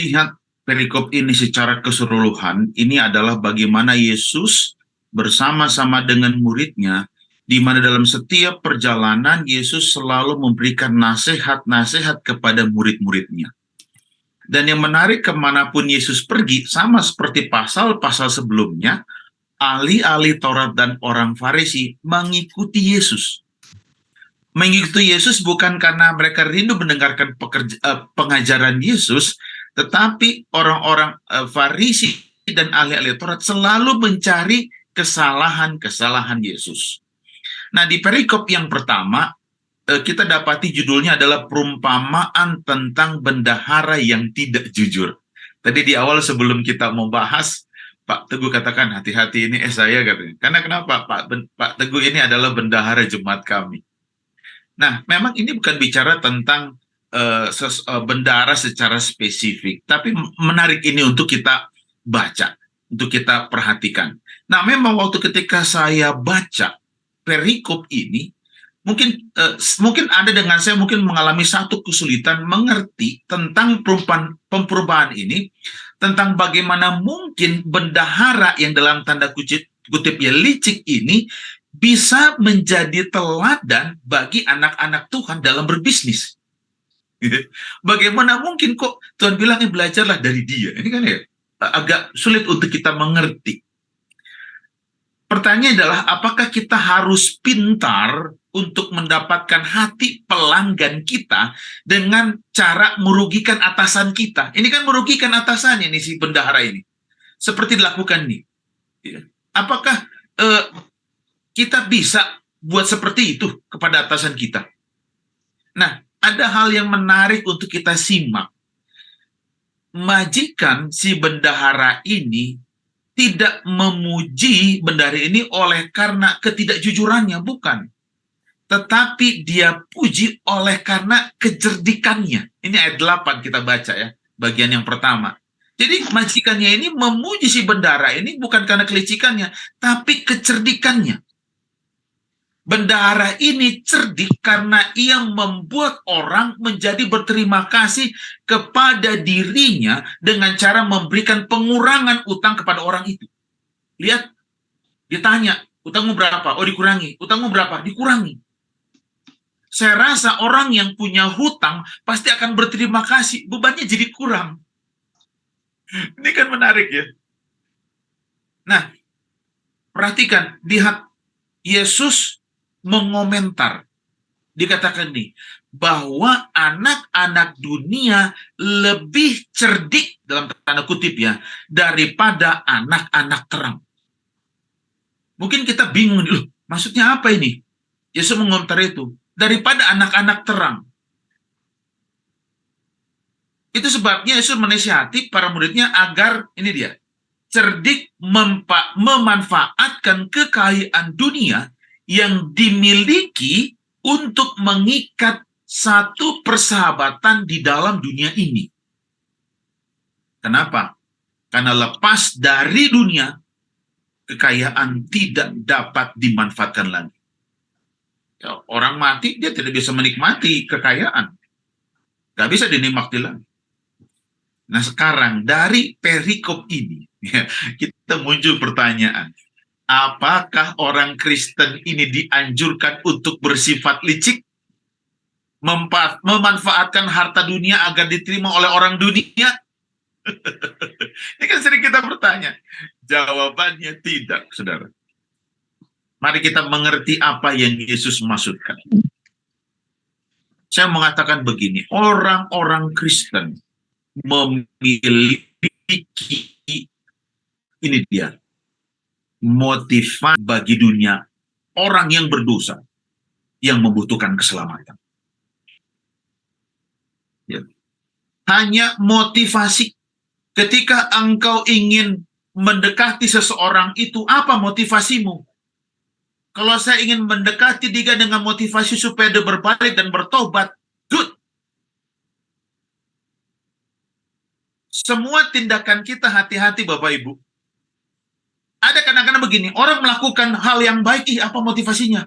lihat perikop ini secara keseluruhan, ini adalah bagaimana Yesus bersama-sama dengan muridnya, di mana dalam setiap perjalanan Yesus selalu memberikan nasihat-nasihat kepada murid-muridnya. Dan yang menarik, kemanapun Yesus pergi, sama seperti pasal-pasal sebelumnya, ahli-ahli Taurat dan orang Farisi mengikuti Yesus. Mengikuti Yesus bukan karena mereka rindu mendengarkan pengajaran Yesus, tetapi orang-orang Farisi dan ahli-ahli Taurat selalu mencari kesalahan-kesalahan Yesus. Nah, di perikop yang pertama, kita dapati judulnya adalah perumpamaan tentang bendahara yang tidak jujur. Tadi di awal sebelum kita membahas, Pak Teguh katakan hati-hati ini saya katanya. Karena kenapa? Pak Teguh ini adalah bendahara jemaat kami. Nah, memang ini bukan bicara tentang bendahara secara spesifik, tapi menarik ini untuk kita baca, untuk kita perhatikan. Nah, memang waktu ketika saya baca perikop ini, mungkin Anda dengan saya mungkin mengalami satu kesulitan mengerti tentang perubahan ini, tentang bagaimana mungkin bendahara yang dalam tanda kutip ya licik ini bisa menjadi teladan bagi anak-anak Tuhan dalam berbisnis. Bagaimana mungkin kok Tuhan bilang belajarlah dari dia. Ini kan ya agak sulit untuk kita mengerti. Pertanyaannya adalah apakah kita harus pintar untuk mendapatkan hati pelanggan kita dengan cara merugikan atasan kita. Ini kan merugikan atasannya nih si bendahara ini. Seperti dilakukan nih. Apakah kita bisa buat seperti itu kepada atasan kita? Nah, ada hal yang menarik untuk kita simak. Majikan si bendahara ini tidak memuji bendahara ini oleh karena ketidakjujurannya, bukan. Tetapi dia puji oleh karena kecerdikannya. Ini ayat 8 kita baca ya, bagian yang pertama. Jadi majikannya ini memuji si bendahara ini bukan karena kelicikannya, tapi kecerdikannya. Bendahara ini cerdik karena ia membuat orang menjadi berterima kasih kepada dirinya dengan cara memberikan pengurangan utang kepada orang itu. Lihat, ditanya, utangmu berapa? Oh, dikurangi. Utangmu berapa? Dikurangi. Saya rasa orang yang punya hutang pasti akan berterima kasih. Bebannya jadi kurang. Ini kan menarik ya. Nah, perhatikan, lihat Yesus mengomentar. Dikatakan nih, bahwa anak-anak dunia lebih cerdik, dalam tanda kutip ya, daripada anak-anak terang. Mungkin kita bingung, loh, maksudnya apa ini? Yesus mengomentar itu, daripada anak-anak terang. Itu sebabnya Yesus menasihati para muridnya agar, ini dia, cerdik memanfaatkan kekayaan dunia yang dimiliki untuk mengikat satu persahabatan di dalam dunia ini. Kenapa? Karena lepas dari dunia, kekayaan tidak dapat dimanfaatkan lagi. Ya, orang mati, dia tidak bisa menikmati kekayaan. Gak bisa dinikmati lagi. Nah sekarang, dari perikop ini, kita muncul pertanyaan. Apakah orang Kristen ini dianjurkan untuk bersifat licik? Memanfaatkan harta dunia agar diterima oleh orang dunia? Ini kan sering kita bertanya. Jawabannya tidak, saudara. Mari kita mengerti apa yang Yesus maksudkan. Saya mengatakan begini, orang-orang Kristen memiliki, ini dia, motivasi bagi dunia, orang yang berdosa yang membutuhkan keselamatan. Ya. Hanya motivasi. Ketika engkau ingin mendekati seseorang itu, apa motivasimu? Kalau saya ingin mendekati dia dengan motivasi supaya dia berbalik dan bertobat, good. Semua tindakan kita hati-hati Bapak Ibu. Ada kadang-kadang begini, orang melakukan hal yang baik, apa motivasinya?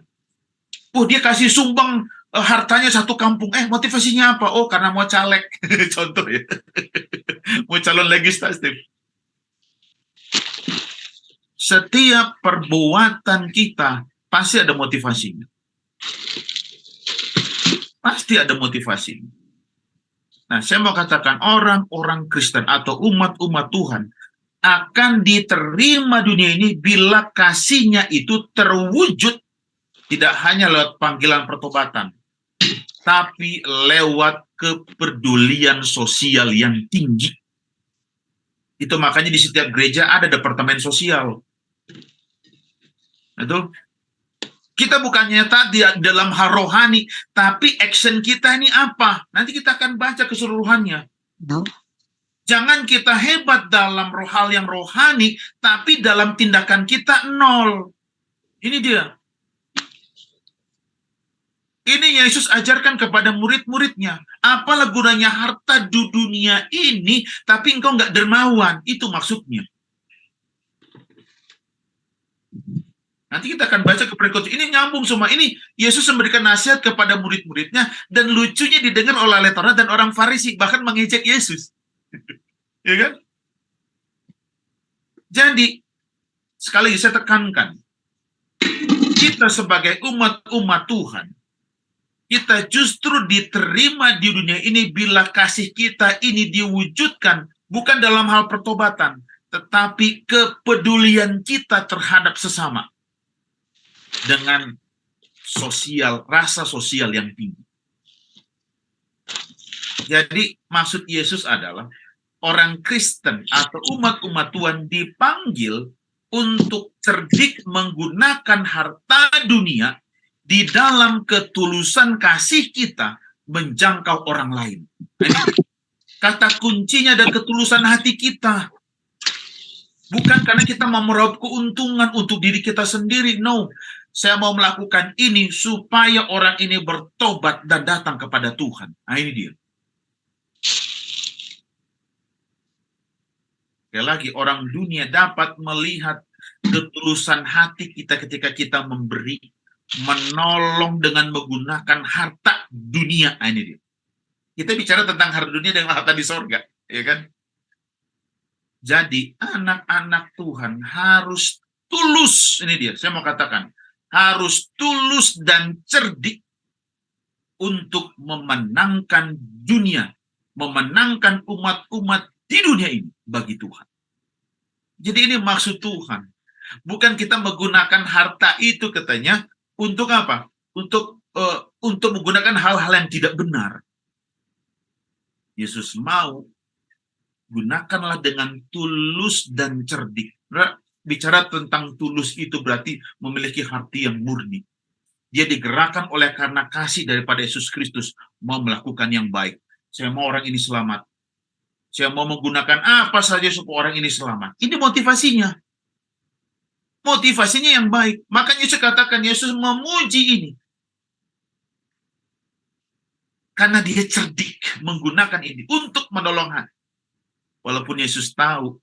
Oh, dia kasih sumbang hartanya satu kampung. Motivasinya apa? Oh, karena mau caleg. Contoh ya. Mau calon legislatif. Setiap perbuatan kita pasti ada motivasinya. Pasti ada motivasinya. Nah, saya mau katakan orang-orang Kristen atau umat-umat Tuhan akan diterima dunia ini bila kasihnya itu terwujud tidak hanya lewat panggilan pertobatan, tapi lewat kepedulian sosial yang tinggi. Itu makanya di setiap gereja ada departemen sosial. Itu kita bukannya tadi dalam hal rohani, tapi action kita ini apa? Nanti kita akan baca keseluruhannya. No. Jangan kita hebat dalam hal yang rohani, tapi dalam tindakan kita nol. Ini dia. Ini Yesus ajarkan kepada murid-muridnya. Apalah gunanya harta di dunia ini, tapi engkau nggak dermawan. Itu maksudnya. Nanti kita akan baca ke berikut. Ini nyambung semua. Ini Yesus memberikan nasihat kepada murid-muridnya, dan lucunya didengar oleh Taurat dan orang Farisi, bahkan mengejek Yesus. Ya kan? Jadi, sekali lagi saya tekankan, kita sebagai umat-umat Tuhan, kita justru diterima di dunia ini bila kasih kita ini diwujudkan, bukan dalam hal pertobatan, tetapi kepedulian kita terhadap sesama. Dengan rasa sosial yang tinggi. Jadi maksud Yesus adalah orang Kristen atau umat-umat Tuhan dipanggil untuk cerdik menggunakan harta dunia di dalam ketulusan kasih kita menjangkau orang lain. Kata kuncinya ada ketulusan hati kita. Bukan karena kita mau meraup keuntungan untuk diri kita sendiri. No. Saya mau melakukan ini supaya orang ini bertobat dan datang kepada Tuhan. Nah, ini dia. Sekali lagi, orang dunia dapat melihat ketulusan hati kita ketika kita memberi, menolong dengan menggunakan harta dunia. Nah, ini dia. Kita bicara tentang harta dunia dengan harta di sorga, ya kan? Jadi anak-anak Tuhan harus tulus. Ini dia, saya mau katakan. Harus tulus dan cerdik untuk memenangkan dunia, memenangkan umat-umat di dunia ini bagi Tuhan. Jadi ini maksud Tuhan. Bukan kita menggunakan harta itu katanya untuk apa? Untuk menggunakan hal-hal yang tidak benar. Yesus mau gunakanlah dengan tulus dan cerdik. Bicara tentang tulus itu berarti memiliki hati yang murni. Dia digerakkan oleh karena kasih daripada Yesus Kristus, mau melakukan yang baik. Saya mau orang ini selamat. Saya mau menggunakan apa saja supaya orang ini selamat. Ini motivasinya. Motivasinya yang baik. Makanya Yesus katakan, Yesus memuji ini. Karena dia cerdik menggunakan ini untuk menolong hati. Walaupun Yesus tahu,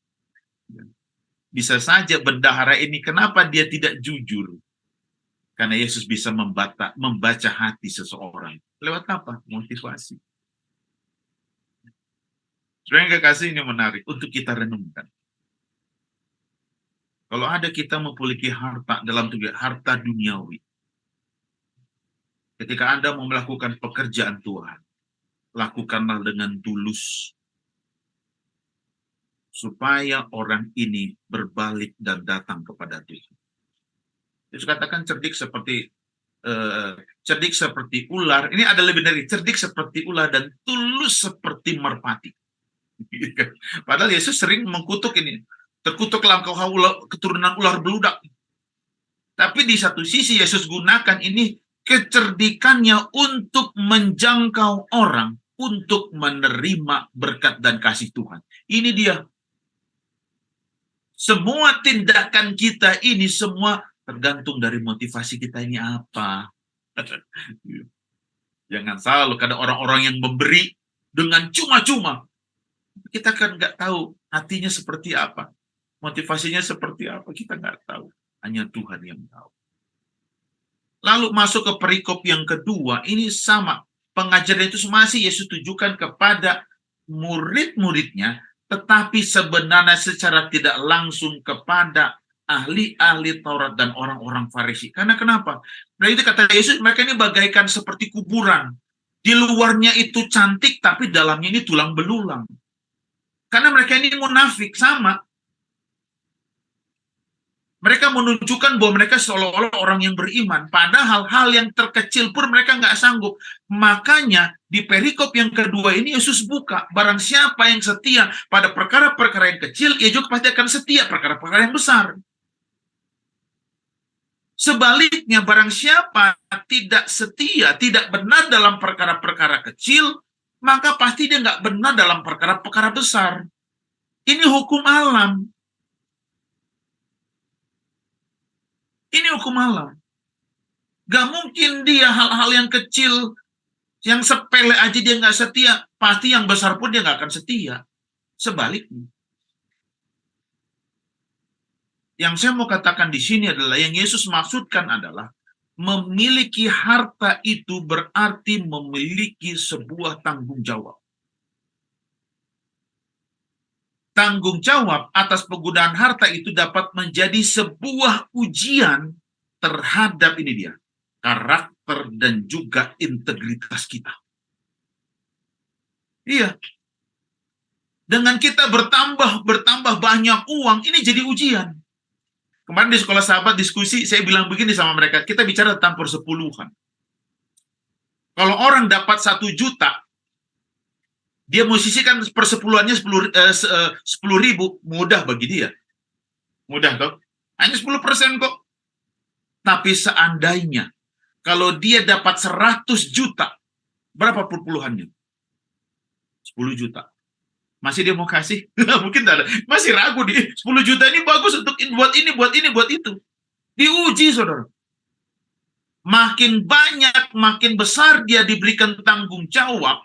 bisa saja bendahara ini kenapa dia tidak jujur. Karena Yesus bisa membaca hati seseorang. Lewat apa? Motivasi. Sebenarnya kekasih ini menarik untuk kita renungkan. Kalau ada kita memiliki harta dalam tugas harta duniawi. Ketika Anda mau melakukan pekerjaan Tuhan, lakukanlah dengan tulus. Supaya orang ini berbalik dan datang kepada Tuhan. Yesus katakan cerdik seperti ular. Ini ada lebih dari cerdik seperti ular dan tulus seperti merpati. Padahal Yesus sering mengkutuk ini. Terkutuklah engkau keturunan ular beludak. Tapi di satu sisi Yesus gunakan ini kecerdikannya untuk menjangkau orang, untuk menerima berkat dan kasih Tuhan. Ini dia. Semua tindakan kita ini semua tergantung dari motivasi kita ini apa. Jangan salah loh, kadang orang-orang yang memberi dengan cuma-cuma. Kita kan nggak tahu hatinya seperti apa. Motivasinya seperti apa, kita nggak tahu. Hanya Tuhan yang tahu. Lalu masuk ke perikop yang kedua, ini sama. Pengajaran itu masih Yesus tujukan kepada murid-muridnya, tetapi sebenarnya secara tidak langsung kepada ahli-ahli Taurat dan orang-orang Farisi. Karena kenapa? Nah itu kata Yesus, mereka ini bagaikan seperti kuburan. Di luarnya itu cantik, tapi dalamnya ini tulang belulang. Karena mereka ini munafik, sama. Mereka menunjukkan bahwa mereka seolah-olah orang yang beriman. Padahal hal yang terkecil pun mereka nggak sanggup. Makanya di perikop yang kedua ini Yesus buka. Barang siapa yang setia pada perkara-perkara yang kecil, ia juga pasti akan setia perkara-perkara yang besar. Sebaliknya, barang siapa tidak setia, tidak benar dalam perkara-perkara kecil, maka pasti dia nggak benar dalam perkara-perkara besar. Ini hukum alam. Ini hukum alam. Gak mungkin dia hal-hal yang kecil, yang sepele aja dia nggak setia, pasti yang besar pun dia nggak akan setia. Sebaliknya. Yang saya mau katakan di sini adalah, yang Yesus maksudkan adalah, memiliki harta itu berarti memiliki sebuah tanggung jawab. Tanggung jawab atas penggunaan harta itu dapat menjadi sebuah ujian terhadap ini dia, karakter dan juga integritas kita. Iya. Dengan kita bertambah banyak uang, ini jadi ujian. Kemarin di sekolah sahabat diskusi, saya bilang begini sama mereka, kita bicara tentang persepuluhan. Kalau orang dapat 1 juta, dia mau sisihkan persepuluhannya 10.000, mudah bagi dia. Mudah toh? Hanya 10% kok. Tapi seandainya, kalau dia dapat 100 juta, berapa perpuluhannya? 10 juta. Masih dia mau kasih? Mungkin tidak ada. Masih ragu di 10 juta ini bagus untuk buat ini, buat ini, buat itu. Diuji, saudara. Makin banyak, makin besar dia diberikan tanggung jawab,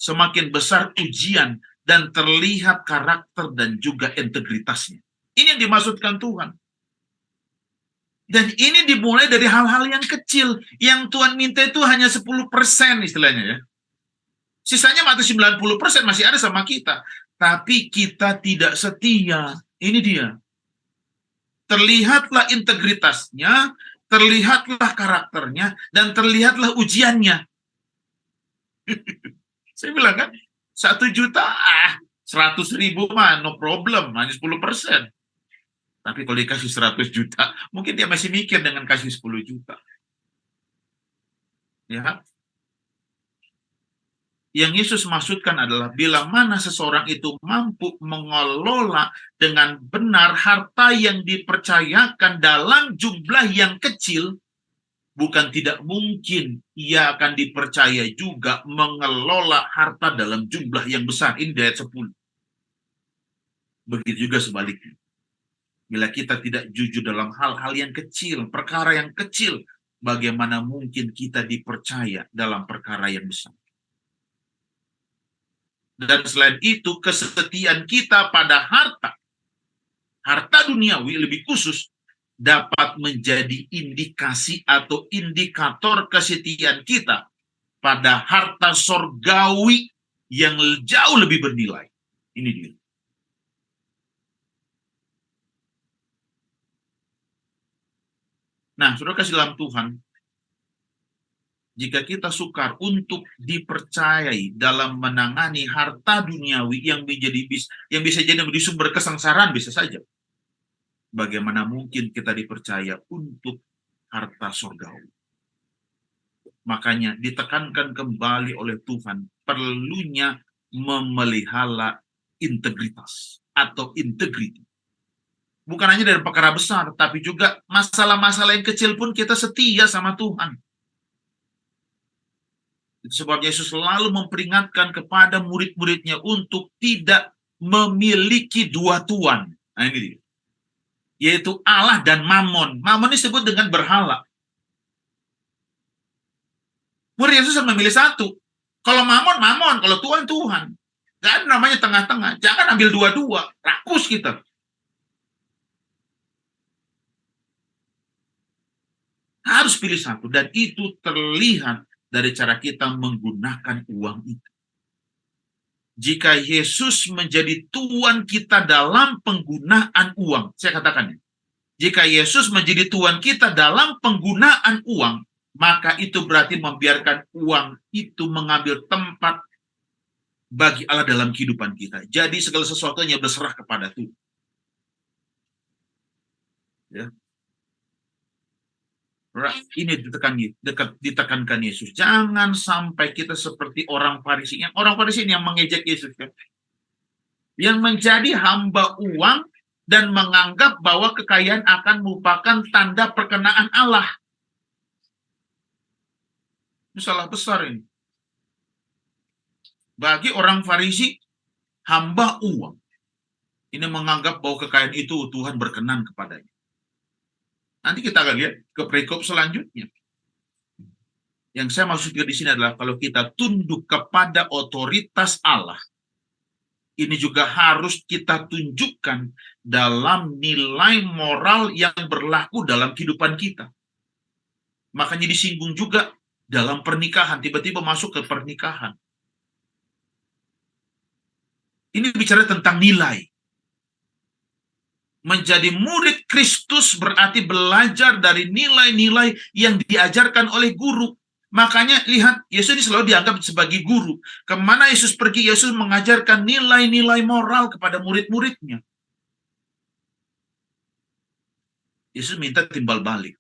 semakin besar ujian dan terlihat karakter dan juga integritasnya. Ini yang dimaksudkan Tuhan. Dan ini dimulai dari hal-hal yang kecil. Yang Tuhan minta itu hanya 10% istilahnya ya. Sisanya masih 90% masih ada sama kita. Tapi kita tidak setia. Ini dia. Terlihatlah integritasnya, terlihatlah karakternya, dan terlihatlah ujiannya. Saya bilang kan, 1 juta, 100.000 mah no problem, hanya 10%. Tapi kalau dikasih 100 juta, mungkin dia masih mikir dengan kasih 10 juta. Ya, yang Yesus maksudkan adalah, bila mana seseorang itu mampu mengelola dengan benar harta yang dipercayakan dalam jumlah yang kecil, bukan tidak mungkin ia akan dipercaya juga mengelola harta dalam jumlah yang besar. Ini ayat 10. Begitu juga sebaliknya. Bila kita tidak jujur dalam hal-hal yang kecil, perkara yang kecil, bagaimana mungkin kita dipercaya dalam perkara yang besar? Dan selain itu, kesetiaan kita pada harta duniawi lebih khusus, dapat menjadi indikasi atau indikator kesetiaan kita pada harta sorgawi yang jauh lebih bernilai. Ini dia. Nah, saudara kasih dalam Tuhan, jika kita sukar untuk dipercayai dalam menangani harta duniawi yang bisa jadi menjadi sumber kesengsaraan, bisa saja. Bagaimana mungkin kita dipercaya untuk harta surgawi? Makanya ditekankan kembali oleh Tuhan perlunya memelihara integritas atau integriti. Bukan hanya dari perkara besar, tapi juga masalah-masalah yang kecil pun kita setia sama Tuhan. Itu sebab Yesus selalu memperingatkan kepada murid-muridnya untuk tidak memiliki dua tuan. Nah ini dia. Yaitu Allah dan Mammon. Mammon disebut dengan berhala. Murid Yesus memilih satu. Kalau Mammon, Mammon. Kalau Tuhan, Tuhan. Gak ada namanya tengah-tengah. Jangan ambil dua-dua. Rakus kita. Harus pilih satu, dan itu terlihat dari cara kita menggunakan uang itu. Jika Yesus menjadi Tuhan kita dalam penggunaan uang, saya katakan, jika Yesus menjadi Tuhan kita dalam penggunaan uang, maka itu berarti membiarkan uang itu mengambil tempat bagi Allah dalam kehidupan kita. Jadi segala sesuatunya berserah kepada Tuhan. Ya. Ini ditekankan Yesus. Jangan sampai kita seperti orang Farisi. Orang Farisi yang mengejek Yesus, kan? Yang menjadi hamba uang dan menganggap bahwa kekayaan akan merupakan tanda perkenaan Allah. Ini salah besar ini. Bagi orang Farisi, hamba uang ini menganggap bahwa kekayaan itu Tuhan berkenan kepadanya. Nanti kita akan lihat ke perikop selanjutnya. Yang saya maksudkan di sini adalah kalau kita tunduk kepada otoritas Allah, ini juga harus kita tunjukkan dalam nilai moral yang berlaku dalam kehidupan kita. Makanya disinggung juga dalam pernikahan, tiba-tiba masuk ke pernikahan. Ini bicara tentang nilai. Menjadi murid Kristus berarti belajar dari nilai-nilai yang diajarkan oleh guru. Makanya lihat, Yesus selalu dianggap sebagai guru. Kemana Yesus pergi, Yesus mengajarkan nilai-nilai moral kepada murid-muridnya. Yesus minta timbal balik.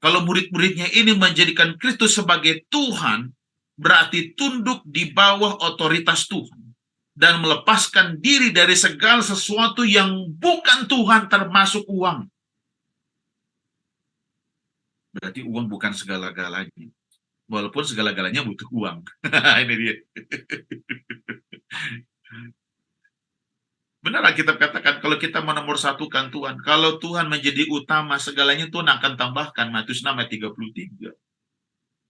Kalau murid-muridnya ini menjadikan Kristus sebagai Tuhan, berarti tunduk di bawah otoritas Tuhan. Dan melepaskan diri dari segala sesuatu yang bukan Tuhan, termasuk uang. Berarti uang bukan segala-galanya. Walaupun segala-galanya butuh uang. Ini dia. Benar kita katakan, kalau kita menomorsatukan Tuhan, kalau Tuhan menjadi utama, segalanya Tuhan akan tambahkan. Matius 6 ayat 33.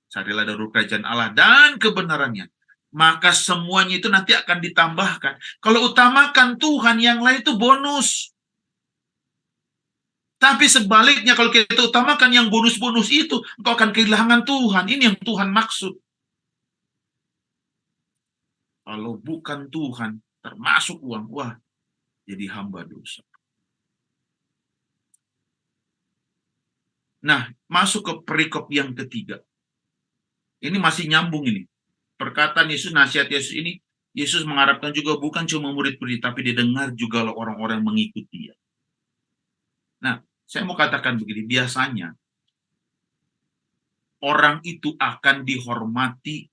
Carilah dahulu kerajaan Allah dan kebenarannya, maka semuanya itu nanti akan ditambahkan. Kalau utamakan Tuhan, yang lain itu bonus. Tapi sebaliknya, kalau kita utamakan yang bonus-bonus itu, engkau akan kehilangan Tuhan. Ini yang Tuhan maksud. Kalau bukan Tuhan, termasuk uang, wah, jadi hamba dosa. Nah, masuk ke perikop yang ketiga. Ini masih nyambung ini. Perkataan Yesus, nasihat Yesus ini, Yesus mengharapkan juga bukan cuma murid-murid, tapi didengar juga orang-orang mengikuti dia. Nah, saya mau katakan begini, biasanya orang itu akan dihormati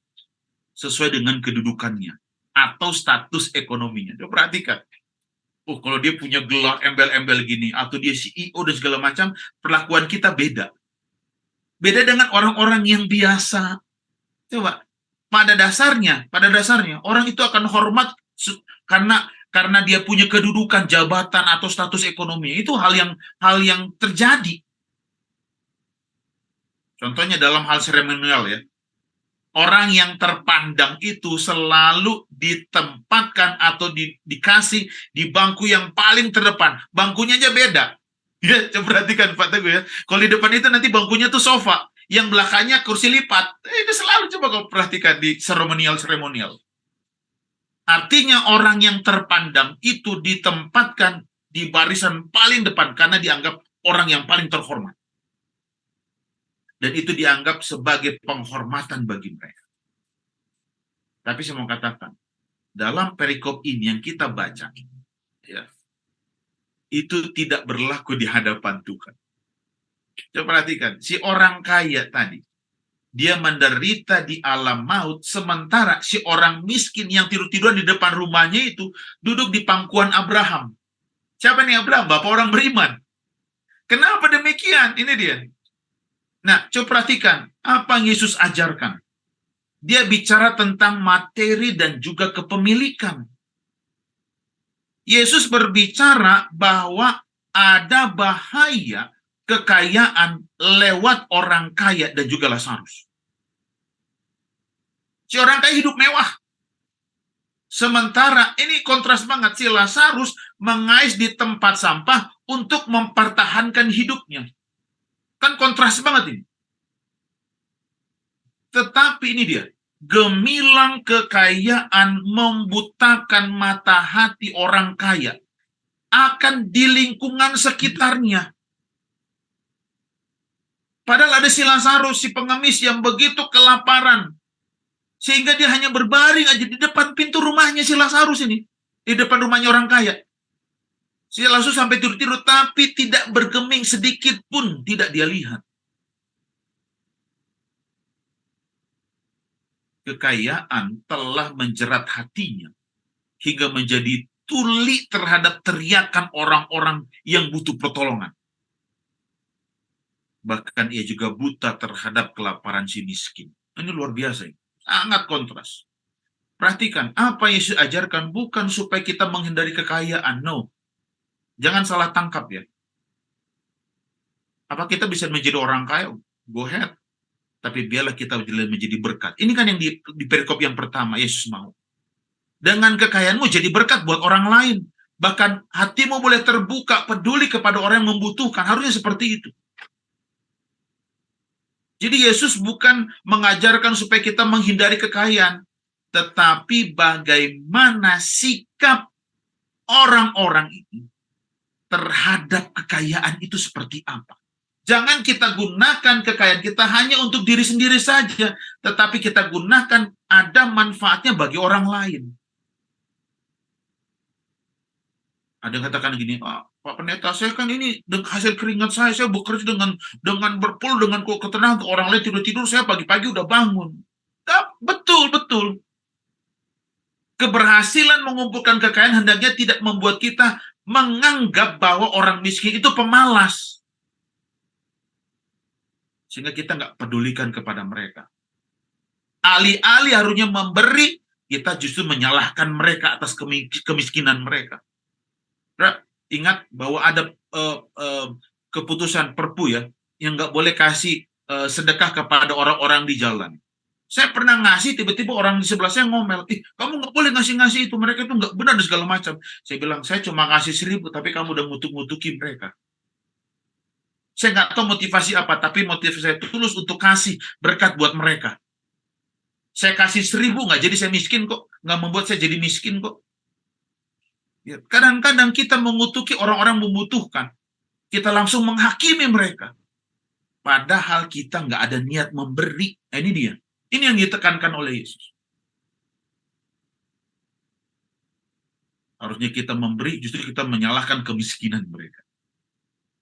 sesuai dengan kedudukannya atau status ekonominya. Coba perhatikan. Kalau dia punya gelar embel-embel gini, atau dia CEO dan segala macam, perlakuan kita beda. Beda dengan orang-orang yang biasa. Coba, pada dasarnya orang itu akan hormat karena dia punya kedudukan, jabatan atau status ekonomi. Itu hal yang terjadi. Contohnya dalam hal seremonial, ya. Orang yang terpandang itu selalu ditempatkan atau dikasih di bangku yang paling terdepan. Bangkunya aja beda. Ya, coba perhatikan Pak Teguh, ya. Kalau di depan itu nanti bangkunya tuh sofa, yang belakangnya kursi lipat. Itu selalu, coba kau perhatikan di seremonial. Artinya orang yang terpandang itu ditempatkan di barisan paling depan karena dianggap orang yang paling terhormat. Dan itu dianggap sebagai penghormatan bagi mereka. Tapi saya mau katakan, dalam perikop ini yang kita baca, ya, itu tidak berlaku di hadapan Tuhan. Coba perhatikan, si orang kaya tadi, dia menderita di alam maut, sementara si orang miskin yang tidur-tiduran di depan rumahnya itu duduk di pangkuan Abraham. Siapa nih Abraham? Bapak orang beriman. Kenapa demikian? Ini dia. Nah, coba perhatikan apa yang Yesus ajarkan. Dia bicara tentang materi dan juga kepemilikan. Yesus berbicara bahwa ada bahaya kekayaan lewat orang kaya dan juga Lazarus. Si orang kaya hidup mewah. Sementara ini kontras banget, si Lazarus mengais di tempat sampah untuk mempertahankan hidupnya. Kan kontras banget ini. Tetapi ini dia, gemilang kekayaan membutakan mata hati orang kaya akan di lingkungan sekitarnya. Padahal ada si Lazarus, si pengemis yang begitu kelaparan, sehingga dia hanya berbaring aja di depan pintu rumahnya si Lazarus ini, di depan rumahnya orang kaya. Si Lazarus sampai tidur-tidur, tapi tidak bergeming sedikit pun tidak dia lihat. Kekayaan telah menjerat hatinya hingga menjadi tuli terhadap teriakan orang-orang yang butuh pertolongan. Bahkan ia juga buta terhadap kelaparan si miskin. Ini luar biasa, sangat kontras. Perhatikan, apa yang Yesus ajarkan bukan supaya kita menghindari kekayaan, no. Jangan salah tangkap ya. Apa kita bisa menjadi orang kaya? Go ahead. Tapi biarlah kita menjadi berkat. Ini kan yang di perikop yang pertama Yesus mau. Dengan kekayaanmu jadi berkat buat orang lain. Bahkan hatimu boleh terbuka, peduli kepada orang yang membutuhkan. Harusnya seperti itu. Jadi Yesus bukan mengajarkan supaya kita menghindari kekayaan. Tetapi bagaimana sikap orang-orang itu terhadap kekayaan itu seperti apa. Jangan kita gunakan kekayaan kita hanya untuk diri sendiri saja. Tetapi kita gunakan ada manfaatnya bagi orang lain. Ada yang katakan gini, Pak Pendeta, saya kan ini hasil keringat saya bekerja dengan berpul, dengan ketenangan, orang lain tidur-tidur, saya pagi-pagi udah bangun. Betul. Keberhasilan mengumpulkan kekayaan hendaknya tidak membuat kita menganggap bahwa orang miskin itu pemalas. Sehingga kita nggak pedulikan kepada mereka. Alih-alih harusnya memberi, kita justru menyalahkan mereka atas kemiskinan mereka. Ingat bahwa ada keputusan Perpu ya, yang nggak boleh kasih sedekah kepada orang-orang di jalan. Saya pernah ngasih, tiba-tiba orang di sebelah saya ngomel, kamu nggak boleh ngasih-ngasih itu, mereka itu nggak benar dan segala macam. Saya bilang, saya cuma ngasih 1.000, tapi kamu udah ngutuk-ngutuki mereka. Saya nggak tahu motivasi apa, tapi motivasi saya tulus untuk kasih berkat buat mereka. Saya kasih 1.000, nggak jadi saya miskin kok, nggak membuat saya jadi miskin kok. Kadang-kadang kita mengutuki orang-orang membutuhkan. Kita langsung menghakimi mereka. Padahal kita nggak ada niat memberi. Nah, ini dia. Ini yang ditekankan oleh Yesus. Harusnya kita memberi, justru kita menyalahkan kemiskinan mereka.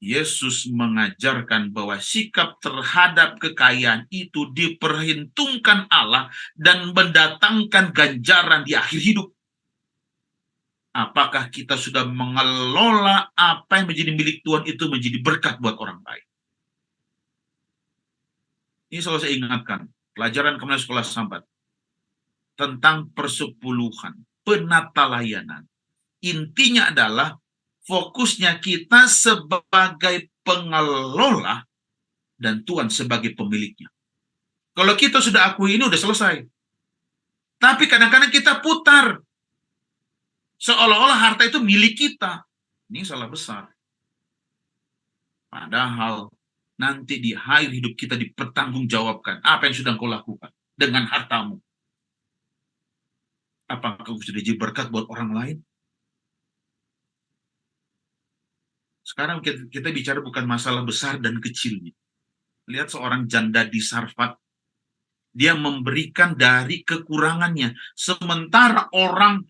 Yesus mengajarkan bahwa sikap terhadap kekayaan itu diperhitungkan Allah dan mendatangkan ganjaran di akhir hidup. Apakah kita sudah mengelola apa yang menjadi milik Tuhan itu menjadi berkat buat orang lain? Ini selalu saya ingatkan, pelajaran kemarin sekolah Sambat tentang persepuluhan, penata layanan. Intinya adalah fokusnya kita sebagai pengelola dan Tuhan sebagai pemiliknya. Kalau kita sudah akui ini udah selesai. Tapi kadang-kadang kita putar. Seolah-olah harta itu milik kita. Ini salah besar. Padahal nanti di akhir hidup kita dipertanggungjawabkan apa yang sudah kau lakukan dengan hartamu. Apakah kau sudah jadi berkat buat orang lain? Sekarang kita bicara bukan masalah besar dan kecilnya. Lihat seorang janda di Sarfat. Dia memberikan dari kekurangannya. Sementara orang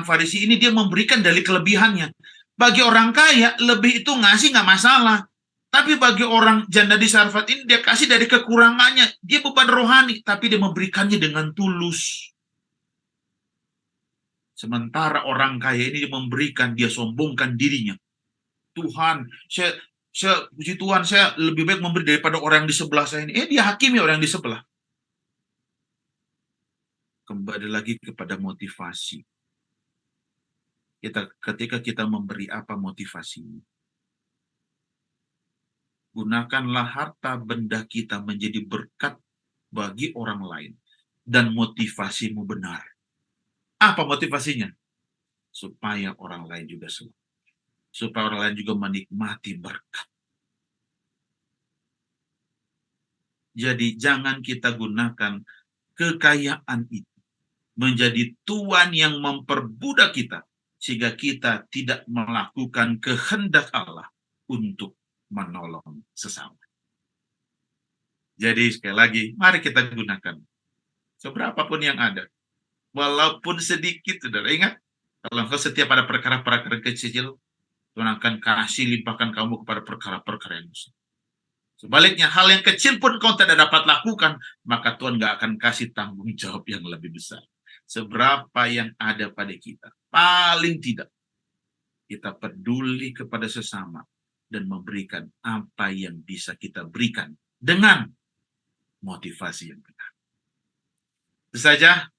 Farisi ini dia memberikan dari kelebihannya. Bagi orang kaya, lebih itu ngasih nggak masalah. Tapi bagi orang janda di Sarfat ini, dia kasih dari kekurangannya. Dia beban rohani, tapi dia memberikannya dengan tulus. Sementara orang kaya ini dia memberikan, dia sombongkan dirinya. Tuhan, puji Tuhan, saya lebih baik memberi daripada orang di sebelah saya ini. Dia hakimi orang di sebelah. Kembali lagi kepada motivasi. Ketika kita memberi, apa motivasinya? Gunakanlah harta benda kita menjadi berkat bagi orang lain. Dan motivasimu benar. Apa motivasinya? Supaya orang lain juga selamat. Supaya orang lain juga menikmati berkat. Jadi jangan kita gunakan kekayaan itu menjadi tuan yang memperbudak kita, sehingga kita tidak melakukan kehendak Allah untuk menolong sesama. Jadi sekali lagi, mari kita gunakan seberapapun yang ada, walaupun sedikit. Saudara ingat, kalau engkau setiap ada perkara-perkara kecil, Tuhan akan kasih limpahkan kamu kepada perkara-perkara yang besar. Sebaliknya, hal yang kecil pun kau tidak dapat lakukan, maka Tuhan gak akan kasih tanggung jawab yang lebih besar. Seberapa yang ada pada kita, paling tidak kita peduli kepada sesama dan memberikan apa yang bisa kita berikan dengan motivasi yang benar. Itu saja